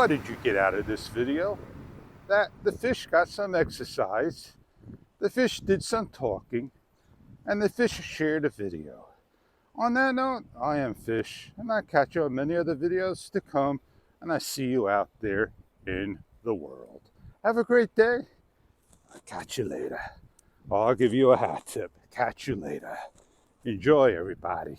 What did you get out of this video? That the fish got some exercise, the fish did some talking, and the fish shared a video. On that note, I am Fish, and I catch you on many other videos to come, and I see you out there in the world. Have a great day. I'll catch you later. I'll give you a hat tip. Catch you later. Enjoy, everybody.